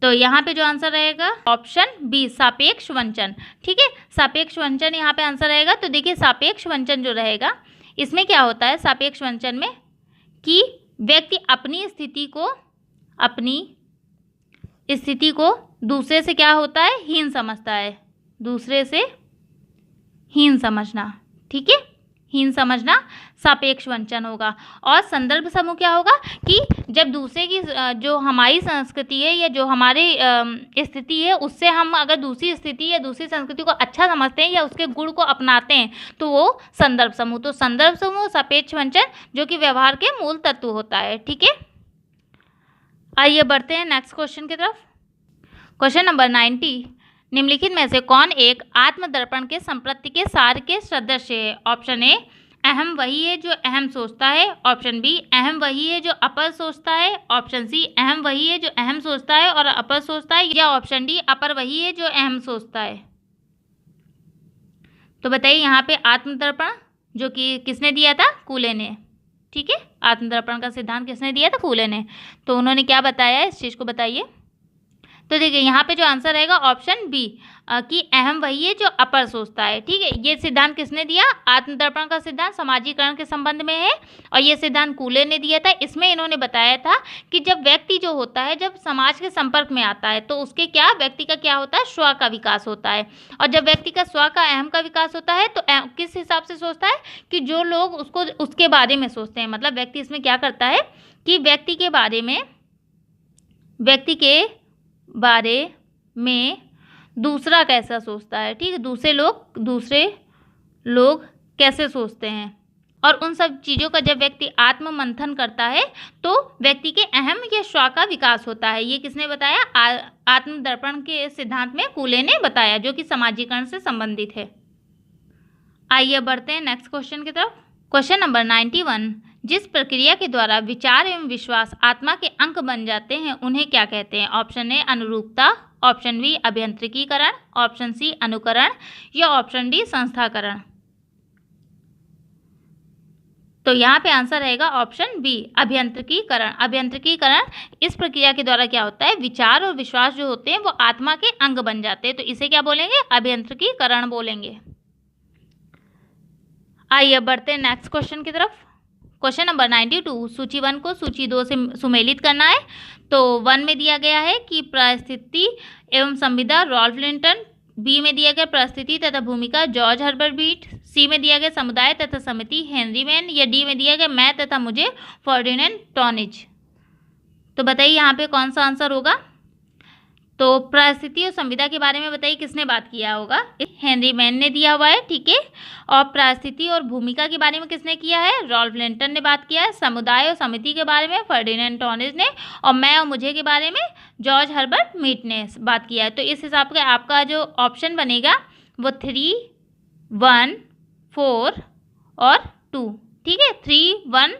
तो यहाँ पे जो आंसर रहेगा ऑप्शन बी सापेक्ष वंचन, ठीक है। सापेक्ष वंचन यहाँ पे आंसर रहेगा। तो देखिए सापेक्ष वंचन जो रहेगा इसमें क्या होता है? सापेक्ष वंचन में कि व्यक्ति अपनी स्थिति को दूसरे से क्या होता है? हीन समझता है। दूसरे से हीन समझना, ठीक है। हीन समझना सापेक्ष वंचन होगा। और संदर्भ समूह क्या होगा कि जब दूसरे की जो हमारी संस्कृति है या जो हमारी स्थिति है उससे हम अगर दूसरी स्थिति या दूसरी संस्कृति को अच्छा समझते हैं या उसके गुण को अपनाते हैं तो वो संदर्भ समूह। तो संदर्भ समूह सापेक्ष वंचन जो कि व्यवहार के मूल तत्व होता है, ठीक है। आइए बढ़ते हैं नेक्स्ट क्वेश्चन की तरफ। क्वेश्चन नंबर 90, निम्नलिखित में से कौन एक आत्मदर्पण के संप्रति के सार के सदस्य है? ऑप्शन ए अहम वही है जो अहम सोचता है, ऑप्शन बी अहम वही है जो अपर सोचता है, ऑप्शन सी अहम वही है जो अहम सोचता है और अपर सोचता है, या ऑप्शन डी अपर वही है जो अहम सोचता है। तो बताइए यहाँ पे आत्मदर्पण जो कि किसने दिया था? कूले ने, ठीक है। आत्मदर्पण का सिद्धांत किसने दिया था? कूले ने। तो उन्होंने क्या बताया इस चीज़ को बताइए। तो देखिए यहाँ पे जो आंसर रहेगा ऑप्शन बी कि अहम वही है जो अपर सोचता है, ठीक है। ये सिद्धांत किसने दिया? आत्मदर्पण का सिद्धांत समाजीकरण के संबंध में है और ये सिद्धांत कूले ने दिया था। इसमें इन्होंने बताया था कि जब व्यक्ति जो होता है जब समाज के संपर्क में आता है तो उसके क्या व्यक्ति का क्या होता है? स्व का विकास होता है। और जब व्यक्ति का स्व का अहम का विकास होता है तो किस हिसाब से सोचता है कि जो लोग उसको उसके बारे में सोचते हैं। मतलब व्यक्ति इसमें क्या करता है कि व्यक्ति के बारे में दूसरा कैसा सोचता है, ठीक है। दूसरे लोग कैसे सोचते हैं और उन सब चीज़ों का जब व्यक्ति आत्म मंथन करता है तो व्यक्ति के अहम या स्व का विकास होता है। ये किसने बताया? आत्मदर्पण के सिद्धांत में कूले ने बताया जो कि समाजीकरण से संबंधित है। आइए बढ़ते हैं नेक्स्ट क्वेश्चन की तरफ। क्वेश्चन नंबर 91, जिस प्रक्रिया के द्वारा विचार एवं विश्वास आत्मा के अंग बन जाते हैं उन्हें क्या कहते हैं? ऑप्शन ए अनुरूपता, ऑप्शन बी अभियांत्रिकीकरण, ऑप्शन सी अनुकरण, या ऑप्शन डी संस्थाकरण। तो यहाँ पे आंसर रहेगा ऑप्शन बी अभियांत्रिकीकरण। अभियांत्रिकीकरण इस प्रक्रिया के द्वारा क्या होता है? विचार और विश्वास जो होते हैं वो आत्मा के अंग बन जाते हैं। तो इसे क्या बोलेंगे? अभियांत्रिकीकरण बोलेंगे। आइए बढ़ते हैं नेक्स्ट क्वेश्चन की तरफ। क्वेश्चन नंबर 92, सूची 1 को सूची 2 से सुमेलित करना है। तो 1 में दिया गया है कि परिस्थिति एवं संविदा रॉल्फ लिंटन, बी में दिया गया परिस्थिति तथा भूमिका जॉर्ज हर्बर्ट बीट, सी में दिया गया समुदाय तथा समिति हेनरी मैन, या डी में दिया गया मैं तथा मुझे फर्डिनेंड टॉनिज। तो बताइए यहाँ पे कौन सा आंसर होगा? तो परिस्थिति और संविदा के बारे में बताइए किसने बात किया होगा? हेनरी मैन ने दिया हुआ है, ठीक है। और परिस्थिति और भूमिका के बारे में किसने किया है? रॉल्फ लिंटन ने बात किया है। समुदाय और समिति के बारे में फर्डिनेंड टॉनिस ने, और मैं और मुझे के बारे में जॉर्ज हर्बर्ट मीट ने बात किया है। तो इस हिसाब से आपका जो ऑप्शन बनेगा वो 3, 1, 4 और 2, ठीक है। 3, 1,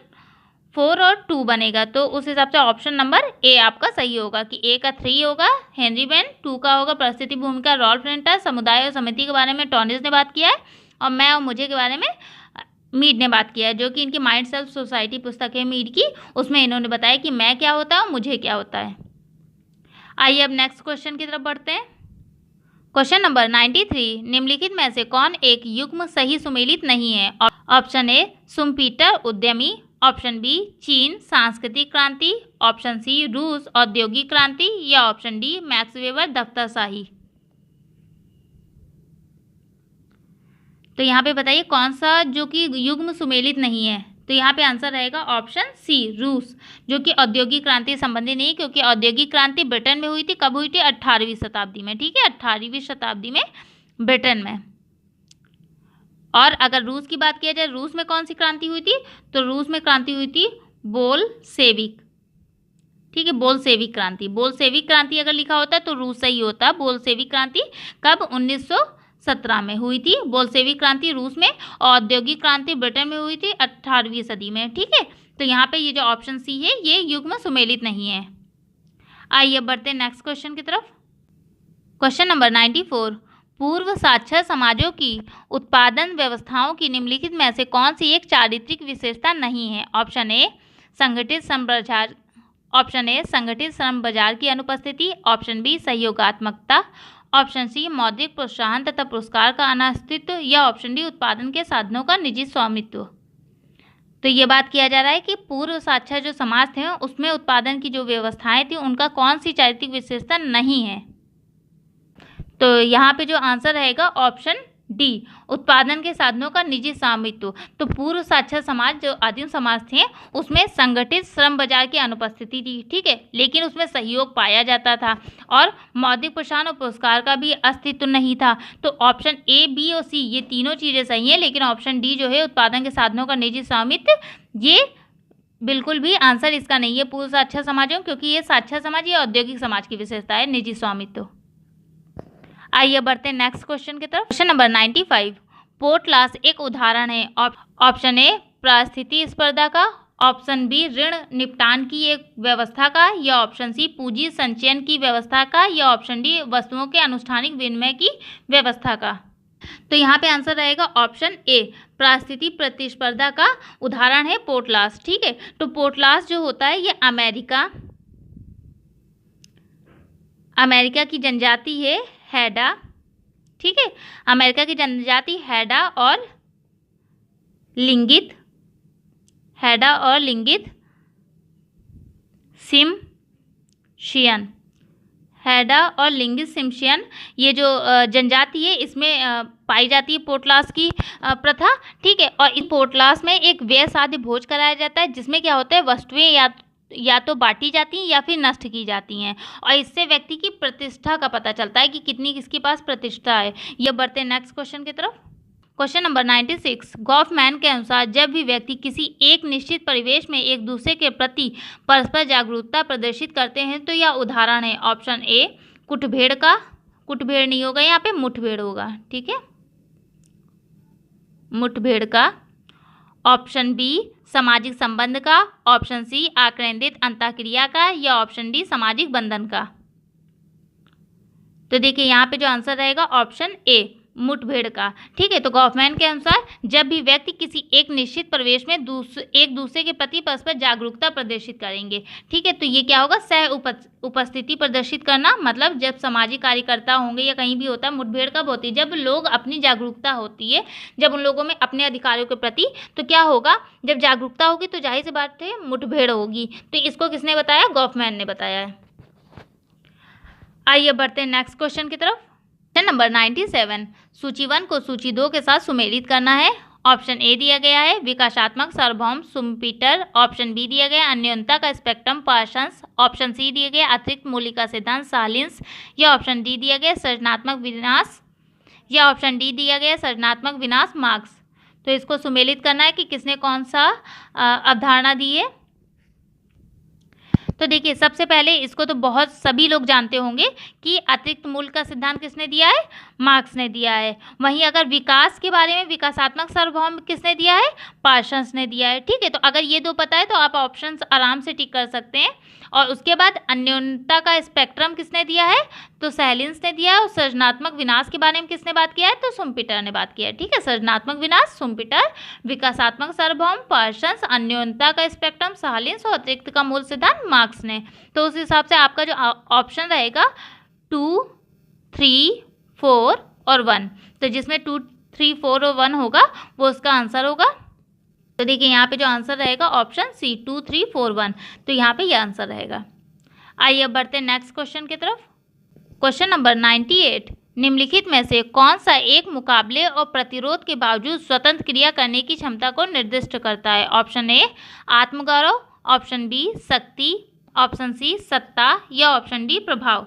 4 और 2 बनेगा। तो उस हिसाब से ऑप्शन नंबर ए आपका सही होगा कि ए का 3 होगा हेनरी मैन, 2 का होगा परिस्थिति भूमिका रॉल्फ लिंटन, समुदाय और समिति के बारे में टॉनिस ने बात किया है, और मैं और मुझे के बारे में मीड ने बात किया है, जो कि इनकी माइंड सेल्फ सोसाइटी पुस्तक है मीड की, उसमें इन्होंने बताया कि मैं क्या होता है और मुझे क्या होता है। आइए अब नेक्स्ट क्वेश्चन की तरफ बढ़ते हैं। क्वेश्चन नंबर 93, निम्नलिखित में से कौन एक युग्म सही सुमेलित नहीं है? ऑप्शन ए शुम्पीटर उद्यमी, ऑप्शन बी चीन सांस्कृतिक क्रांति, ऑप्शन सी रूस औद्योगिक क्रांति, या ऑप्शन डी मैक्स वेबर दफ्तरशाही। तो यहाँ पे बताइए कौन सा जो कि युग्म सुमेलित नहीं है? तो यहाँ पे आंसर रहेगा ऑप्शन सी रूस, जो कि औद्योगिक क्रांति संबंधी नहीं, क्योंकि औद्योगिक क्रांति ब्रिटेन में हुई थी। कब हुई थी? 18वीं शताब्दी में, ठीक है, 18वीं शताब्दी में ब्रिटेन में। और अगर रूस की बात किया जाए, रूस में कौन सी क्रांति हुई थी? तो रूस में क्रांति हुई थी बोल्शेविक, ठीक है, बोल्शेविक क्रांति। बोल्शेविक क्रांति अगर लिखा होता है तो रूस सही होता। बोल्शेविक क्रांति कब? 1917 में हुई थी बोल्शेविक क्रांति रूस में, और औद्योगिक क्रांति ब्रिटेन में हुई थी 18वीं सदी में, ठीक है। तो यहाँ पे ये जो ऑप्शन सी है ये युग्म सुमेलित नहीं है। आइए बढ़ते हैं नेक्स्ट क्वेश्चन की तरफ। क्वेश्चन नंबर 94, पूर्व साक्षर समाजों की उत्पादन व्यवस्थाओं की निम्नलिखित में से कौन सी एक चारित्रिक विशेषता नहीं है? ऑप्शन ए संगठित श्रम बाजार, ऑप्शन ए संगठित श्रम बाजार की अनुपस्थिति, ऑप्शन बी सहयोगात्मकता, ऑप्शन सी मौद्रिक प्रोत्साहन तथा पुरस्कार का अनास्तित्व, या ऑप्शन डी उत्पादन के साधनों का निजी स्वामित्व। तो ये बात किया जा रहा है कि पूर्व साक्षर जो समाज थे उसमें उत्पादन की जो व्यवस्थाएं थी उनका कौन सी चारित्रिक विशेषता नहीं है? तो यहाँ पे जो आंसर रहेगा ऑप्शन डी उत्पादन के साधनों का निजी स्वामित्व। तो पूर्व साक्षर समाज जो आदिम समाज थे उसमें संगठित श्रम बाजार की अनुपस्थिति थी, ठीक है, लेकिन उसमें सहयोग पाया जाता था, और मौद्रिक प्रोत्साहन और पुरस्कार का भी अस्तित्व नहीं था। तो ऑप्शन ए, बी और सी ये तीनों चीज़ें सही हैं, लेकिन ऑप्शन डी जो है उत्पादन के साधनों का निजी स्वामित्व ये बिल्कुल भी आंसर इसका नहीं है पूर्व साक्षर समाजों, क्योंकि ये साक्षर समाज ये औद्योगिक समाज की विशेषता है निजी स्वामित्व। आइए बढ़ते हैं नेक्स्ट क्वेश्चन की तरफ। क्वेश्चन नंबर 95, पोर्ट लॉस एक उदाहरण है। ऑप्शन ए परिस्थिति स्पर्धा का, ऑप्शन बी ऋण निपटान की एक व्यवस्था का, या ऑप्शन सी पूंजी संचयन की व्यवस्था का, या ऑप्शन डी वस्तुओं के अनुष्ठानिक विनिमय की व्यवस्था का। तो यहाँ पे आंसर रहेगा ऑप्शन ए परिस्थिति प्रतिस्पर्धा का उदाहरण है पोर्ट लॉस, ठीक है। तो पोर्ट लॉस जो होता है ये अमेरिका की जनजाति है हैडा, ठीक है, अमेरिका की जनजाति हैडा और लिंगित सिमशियन, हैडा और लिंगित सिमशियन ये जो जनजाति है इसमें पाई जाती है पोर्ट लॉस की प्रथा, ठीक है। और इस पोर्ट लॉस में एक व्यय साध्य भोज कराया जाता है, जिसमें क्या होता है वस्तुएं या तो बांटी जाती हैं या फिर नष्ट की जाती हैं, और इससे व्यक्ति की प्रतिष्ठा का पता चलता है कि कितनी किसके पास प्रतिष्ठा है। ये बढ़ते हैं नेक्स्ट क्वेश्चन की तरफ। क्वेश्चन नंबर 96, गॉफमैन के अनुसार जब भी व्यक्ति किसी एक निश्चित परिवेश में एक दूसरे के प्रति परस्पर जागरूकता प्रदर्शित करते हैं तो यह उदाहरण है। ऑप्शन ए कुटभेड़ का, कुटभेड़ नहीं होगा यहाँ पे मुठभेड़ होगा, ठीक है, मुठभेड़ का, ऑप्शन बी सामाजिक संबंध का, ऑप्शन सी आक्रांतित अंतःक्रिया का, या ऑप्शन डी सामाजिक बंधन का। तो देखिए यहाँ पे जो आंसर रहेगा ऑप्शन ए मुठभेड़ का, ठीक है। तो गॉफमैन के अनुसार जब भी व्यक्ति किसी एक निश्चित परिवेश में एक दूसरे के प्रति परस्पर जागरूकता प्रदर्शित करेंगे, ठीक है, तो ये क्या होगा सह उपस्थिति प्रदर्शित करना, मतलब जब सामाजिक कार्यकर्ता होंगे या कहीं भी होता है मुठभेड़ कब होती है? जब लोग अपनी जागरूकता होती है, जब उन लोगों में अपने अधिकारों के प्रति, तो क्या होगा जब जागरूकता होगी तो जाहिर सी बात है मुठभेड़ होगी। तो इसको किसने बताया? गॉफमैन ने बताया है। आइए बढ़ते हैं नेक्स्ट क्वेश्चन की तरफ। क्वेश्चन नंबर 97, सूची 1 को सूची 2 के साथ सुमेलित करना है। ऑप्शन ए दिया गया है विकासात्मक सार्वभौम सुम्पीटर, ऑप्शन बी दिया गया अन्योन्यता का स्पेक्ट्रम पार्सन्स, ऑप्शन सी दिया गया अतिरिक्त मूल्य का सिद्धांत सालिन्स, या ऑप्शन डी दिया गया सृजनात्मक विनाश, या ऑप्शन डी दिया गया सृजनात्मक विनाश मार्क्स। तो इसको सुमेलित करना है कि किसने कौन सा अवधारणा दी है। तो देखिए सबसे पहले इसको तो बहुत सभी लोग जानते होंगे कि अतिरिक्त मूल्य का सिद्धांत किसने दिया है, मार्क्स ने दिया है। वहीं अगर विकास के बारे में विकासात्मक सार्वभौम किसने दिया है, पार्सन्स ने दिया है। ठीक है, तो अगर ये दो पता है तो आप ऑप्शंस आराम से टिक कर सकते हैं। और उसके बाद अन्योन्यता का स्पेक्ट्रम किसने दिया है, तो सैलिन्स ने दिया है। और सृजनात्मक विनाश के बारे में किसने बात किया है, तो सुम्पीटर ने बात किया है। ठीक है, सृजनात्मक विनाश सुम्पीटर, विकासात्मक सार्वभौम पार्सन्स, अन्योन्यता का स्पेक्ट्रम सैलिन्स और अतिरिक्त का मूल सिद्धांत मार्क्स ने। तो उस हिसाब से आपका जो ऑप्शन रहेगा 2, 3, 4 और 1, तो जिसमें 2, 3, 4 और 1 होगा वो उसका आंसर होगा। तो देखिए यहाँ पे जो आंसर रहेगा ऑप्शन सी 2, 3, 4, 1, तो यहाँ पे ये आंसर रहेगा। आइए अब बढ़ते हैं नेक्स्ट क्वेश्चन की तरफ। क्वेश्चन नंबर 98, निम्नलिखित में से कौन सा एक मुकाबले और प्रतिरोध के बावजूद स्वतंत्र क्रिया करने की क्षमता को निर्दिष्ट करता है। ऑप्शन ए आत्मगौरव, ऑप्शन बी शक्ति, ऑप्शन सी सत्ता, या ऑप्शन डी प्रभाव।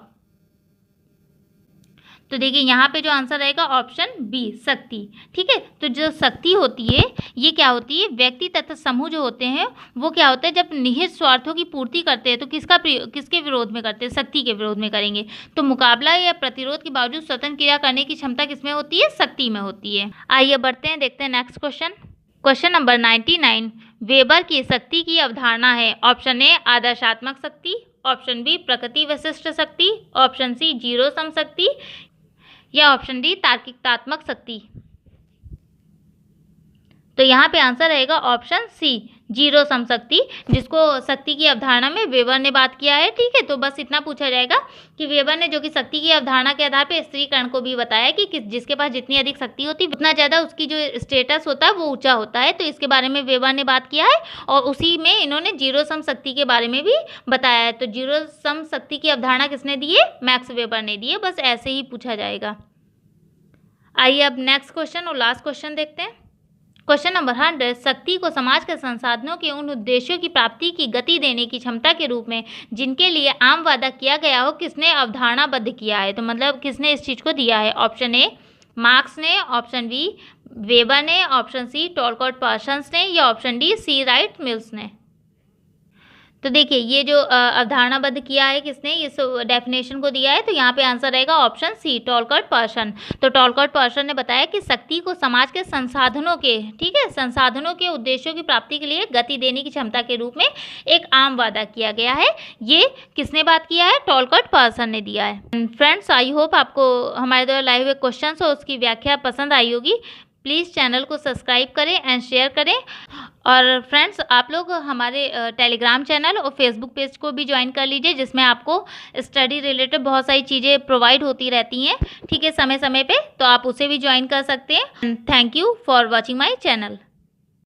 तो देखिए यहाँ पे जो आंसर रहेगा ऑप्शन बी शक्ति। ठीक है, तो जो शक्ति होती है ये क्या होती है, व्यक्ति तथा समूह जो होते हैं वो क्या होता है जब निहित स्वार्थों की पूर्ति करते हैं तो किसके विरोध में करते हैं, शक्ति के विरोध में करेंगे। तो मुकाबला या प्रतिरोध के बावजूद स्वतंत्र क्रिया करने की क्षमता किसमें होती है, शक्ति में होती है। आइए बढ़ते हैं, देखते हैं next question. Question number 99, weber की शक्ति की अवधारणा है। ऑप्शन ए आदर्शात्मक शक्ति, ऑप्शन बी प्रकृति विशिष्ट शक्ति, ऑप्शन सी जीरो सम शक्ति, या ऑप्शन डी तार्किकात्मक शक्ति। तो यहाँ पे आंसर रहेगा ऑप्शन सी जीरो सम शक्ति, जिसको शक्ति की अवधारणा में वेबर ने बात किया है। ठीक है, तो बस इतना पूछा जाएगा कि वेबर ने जो कि शक्ति की अवधारणा के आधार पे स्त्रीकरण को भी बताया कि जिसके पास जितनी अधिक शक्ति होती है उतना ज़्यादा उसकी जो स्टेटस होता है वो ऊंचा होता है। तो इसके बारे में वेबर ने बात किया है और उसी में इन्होंने जीरो सम शक्ति के बारे में भी बताया है। तो जीरो सम शक्ति की अवधारणा किसने दी है, मैक्स वेबर ने दी है। बस ऐसे ही पूछा जाएगा। आइए अब नेक्स्ट क्वेश्चन और लास्ट क्वेश्चन देखते हैं। क्वेश्चन नंबर 100, शक्ति को समाज के संसाधनों के उन उद्देश्यों की प्राप्ति की गति देने की क्षमता के रूप में जिनके लिए आम वादा किया गया हो किसने अवधारणाबद्ध किया है। तो मतलब किसने इस चीज़ को दिया है। ऑप्शन ए मार्क्स ने, ऑप्शन बी वेबर ने, ऑप्शन सी टॉलकॉट पार्सन्स ने, या option D C Wright Mills ने। तो देखिए ये जो अवधारणाबद्ध किया है किसने, इस डेफिनेशन को दिया है, तो यहाँ पे आंसर रहेगा ऑप्शन सी टॉलकॉट पार्सन। तो टॉलकॉट पार्सन ने बताया कि शक्ति को समाज के संसाधनों के, ठीक है, संसाधनों के उद्देश्यों की प्राप्ति के लिए गति देने की क्षमता के रूप में एक आम वादा किया गया है। ये किसने बात किया है, टॉलकॉट पार्सन ने दिया है। फ्रेंड्स आई होप आपको हमारे द्वारा लाए हुए क्वेश्चन और उसकी व्याख्या पसंद आई होगी। प्लीज़ चैनल को सब्सक्राइब करें एंड शेयर करें। और फ्रेंड्स आप लोग हमारे टेलीग्राम चैनल और फेसबुक पेज को भी ज्वाइन कर लीजिए, जिसमें आपको स्टडी रिलेटेड बहुत सारी चीज़ें प्रोवाइड होती रहती हैं, ठीक है, समय समय पे, तो आप उसे भी ज्वाइन कर सकते हैं। Thank you for watching my channel.